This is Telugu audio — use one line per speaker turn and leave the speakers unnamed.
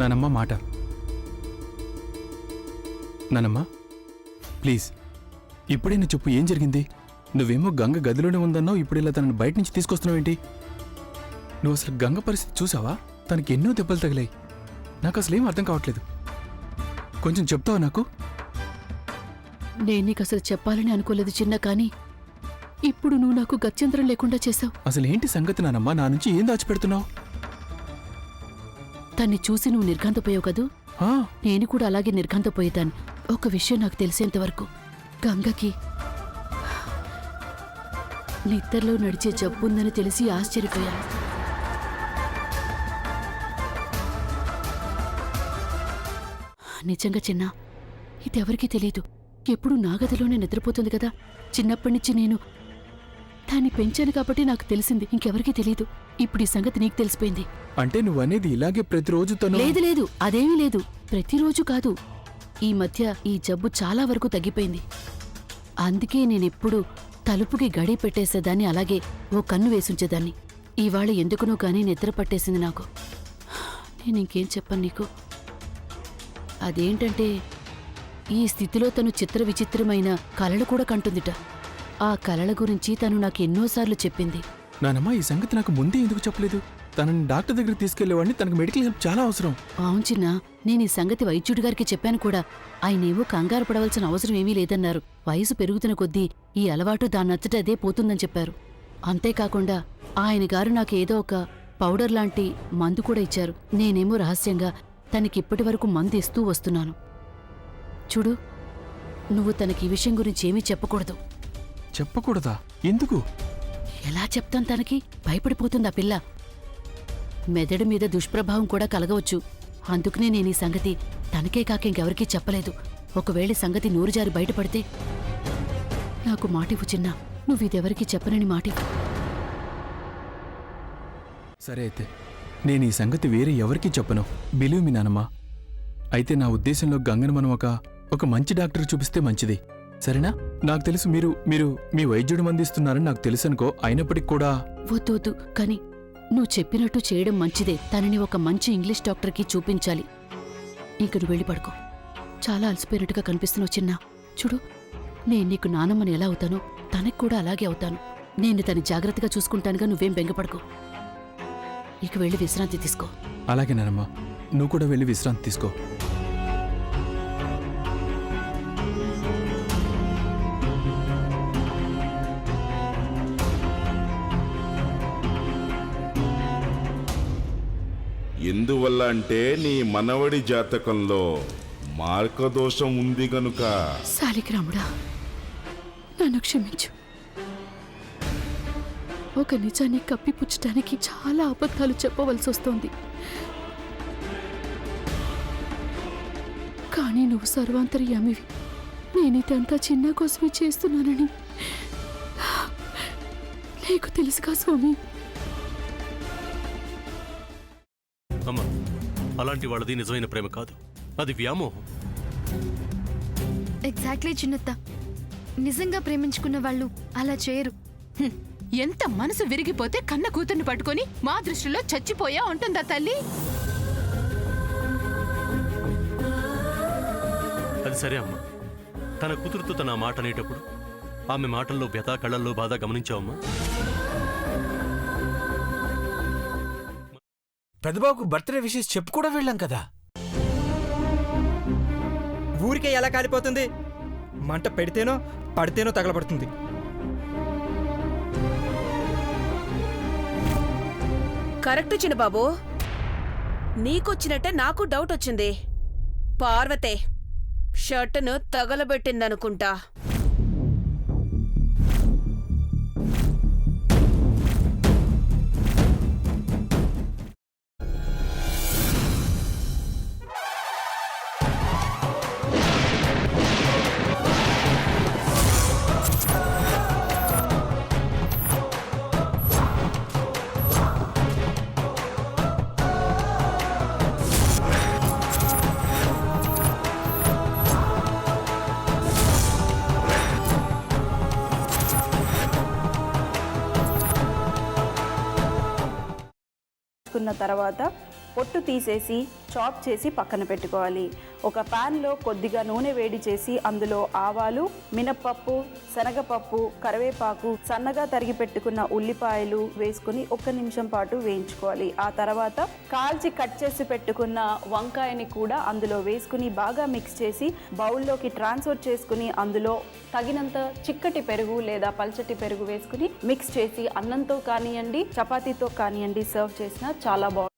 నానమ్మ మాట. నానమ్మ ప్లీజ్ ఇప్పుడైనా చెప్పు, ఏం జరిగింది? నువ్వేమో గంగ గదిలోనే ఉందన్నావు, ఇప్పుడు ఇలా తనని బయట నుంచి తీసుకొస్తున్నావేంటి? నువ్వు అసలు గంగ పరిస్థితి చూసావా? తనకి ఎన్నో దెబ్బలు తగిలాయి. నాకు అసలేం అర్థం కావట్లేదు. కొంచెం చెప్తావా నాకు?
నేను నీకు అసలు చెప్పాలని అనుకోలేదు చిన్న, కానీ ఇప్పుడు నువ్వు నాకు గత్యంతరం లేకుండా చేశావు.
అసలు ఏంటి సంగతి నానమ్మ? నా నుంచి ఏం దాచిపెడుతున్నావు?
తన్ని చూసి నువ్వు నిర్ఘాంతపోయావు కదూ, నేను కూడా అలాగే నిర్ఘాంతపోయేదాన్ని. ఒక విషయం నాకు తెలిసేంతవరకు గంగకి నిద్రలో నడిచే జబ్బుందని తెలిసి ఆశ్చర్యపోయాను. నిజంగా చిన్న, ఇదెవరికీ తెలీదు. ఎప్పుడు నా గదిలోనే నిద్రపోతుంది కదా. చిన్నప్పటి నుంచి నేను దాన్ని పెంచాను కాబట్టి నాకు తెలిసింది, ఇంకెవరికీ తెలీదు. ఇప్పుడు ఈ సంగతి నీకు తెలిసిపోయింది.
అంటే నువ్వనేది ఇలాగే ప్రతిరోజు
లేదు లేదు, అదేమీ లేదు. ప్రతిరోజు కాదు, ఈ మధ్య ఈ జబ్బు చాలా వరకు తగ్గిపోయింది. అందుకే నేనెప్పుడు తలుపుకి గడి పెట్టేసేదాన్ని, అలాగే ఓ కన్ను వేసుంచేదాన్ని. ఇవాళ ఎందుకునో గానీ నిద్ర పట్టేసింది నాకు. నేనింకేం చెప్పను నీకు. అదేంటంటే ఈ స్థితిలో తను చిత్ర విచిత్రమైన కలలు కూడా కంటుందిట. ఆ కలల గురించి తను నాకు ఎన్నోసార్లు చెప్పింది.
నానమ్మ ఈ సంగతి నాకు ముందే ఎందుకు చెప్పలేదు? తనని డాక్టర్ దగ్గరికి తీసుకెళ్లేవాడిని, తనకు మెడికల్ హెల్ప్ చాలా అవసరం.
అవును చిన్న, నేను ఈ సంగతి వైద్యుడి గారికి చెప్పాను కూడా. ఆయనేమో కంగారు పడవలసిన అవసరం ఏమీ లేదన్నారు. వయసు పెరుగుతున్న కొద్దీ ఈ అలవాటు దాన్నచ్చట అదే పోతుందని చెప్పారు. అంతేకాకుండా ఆయన గారు నాకు ఏదో ఒక పౌడర్ లాంటి మందు కూడా ఇచ్చారు. నేనేమో రహస్యంగా తనకిప్పటి వరకు మందు ఇస్తూ వస్తున్నాను. చూడు, నువ్వు తనకి ఈ విషయం గురించి ఏమీ చెప్పకూడదు.
చెప్పకూడదా? ఎందుకు?
ఎలా చెప్తాను? తనకి భయపడిపోతుంది ఆ పిల్ల. మెదడు మీద దుష్ప్రభావం కూడా కలగవచ్చు. అందుకనే నేను ఈ సంగతి తనకే కాక ఇంకెవరికీ చెప్పలేదు. ఒకవేళ సంగతి నోరు జారి బయటపడితే నాకు మాటివ్వు చిన్నా, నువ్విదెవరికీ చెప్పనని మాటివ్వు.
సరే అయితే నేను ఈ సంగతి వేరే ఎవరికీ చెప్పను. బిలీవ్ మీ నానమ్మ. అయితే నా ఉద్దేశంలో గంగను మనం ఒక మంచి డాక్టర్ చూపిస్తే మంచిది, సరేనా? నాకు తెలుసు మీరు మీ వైద్యుడు మందిస్తున్నారని నాకు తెలుసనుకో. అయినప్పటికి కూడా
వద్దు వద్దు, కాని నువ్వు చెప్పినట్టు చేయడం మంచిదే. తనని ఒక మంచి ఇంగ్లీష్ డాక్టర్కి చూపించాలి. ఇంక నువ్వు వెళ్ళి పడుకో. చాలా అలసిపోయినట్టుగా కనిపిస్తున్నావు చిన్నా. చూడు, నేను నీకు నానమ్మని ఎలా అవుతానో తనకి కూడా అలాగే అవుతాను. నేను తను జాగ్రత్తగా చూసుకుంటానుగా, నువ్వేం బెంగపడుకో. ఇక వెళ్ళి విశ్రాంతి తీసుకో.
అలాగే నానమ్మ, నువ్వు కూడా వెళ్ళి విశ్రాంతి తీసుకో.
ఎందువల్ల అంటే నీ మనవడి జాతకంలో మార్గదోషం ఉంది గనుక.
సాలిగ్రాముడా, నన్ను క్షమించు. ఒక నిజాన్ని కప్పిపుచ్చటానికి చాలా అబద్ధాలు చెప్పవలసి వస్తోంది. కానీ నువ్వు సర్వాంతర్యామివి. నేనిదంతా చిన్న కోసమే చేస్తున్నానని నీకు తెలుసుగా స్వామి.
అమ్మా, అలాంటి వాళ్ళది నిజమైన ప్రేమ కాదు, అది వ్యామోహం.
ఎగ్జాక్ట్లీ చిన్నత్త. నిజంగా ప్రేమించుకున్న వాళ్ళు అలా చేయరు.
ఎంత మనసు విరిగిపోతే కన్న కూతుర్ని పట్టుకొని మా దృష్టిలో చచ్చిపోయా ఉంటుందా తల్లి?
అది సరే అమ్మా, తన కూతురుతో తన మాట అనేటప్పుడు ఆమె మాటల్లో వ్యథ, కళ్ళల్లో బాధ గమనించావమ్మా?
పెద్దబాబుకు బర్త్డే విషెస్ చెప్పు కూడా వెళ్ళాం కదా.
ఊరికే ఎలా కాలిపోతుంది? మంట పెడితేనో పడితేనో తగలబడుతుంది.
కరెక్ట్ చిన్నబాబు, నీకొచ్చినట్టే నాకు డౌట్ వచ్చింది. పార్వతే షర్టును తగలబెట్టిందనుకుంటా.
తర్వాత పొట్టు తీసేసి చాప్ చేసి పక్కన పెట్టుకోవాలి. ఒక ప్యాన్లో కొద్దిగా నూనె వేడి చేసి అందులో ఆవాలు, మినప్పప్పు, శనగపప్పు, కరివేపాకు, సన్నగా తరిగి పెట్టుకున్న ఉల్లిపాయలు వేసుకుని 1 నిమిషం పాటు వేయించుకోవాలి. ఆ తర్వాత కాల్చి కట్ చేసి పెట్టుకున్న వంకాయని కూడా అందులో వేసుకుని బాగా మిక్స్ చేసి బౌల్లోకి ట్రాన్స్ఫర్ చేసుకుని అందులో తగినంత చిక్కటి పెరుగు లేదా పల్చటి పెరుగు వేసుకుని మిక్స్ చేసి అన్నంతో కానివ్వండి, చపాతీతో కానివ్వండి సర్వ్ చేసినా చాలా బాగుంటుంది.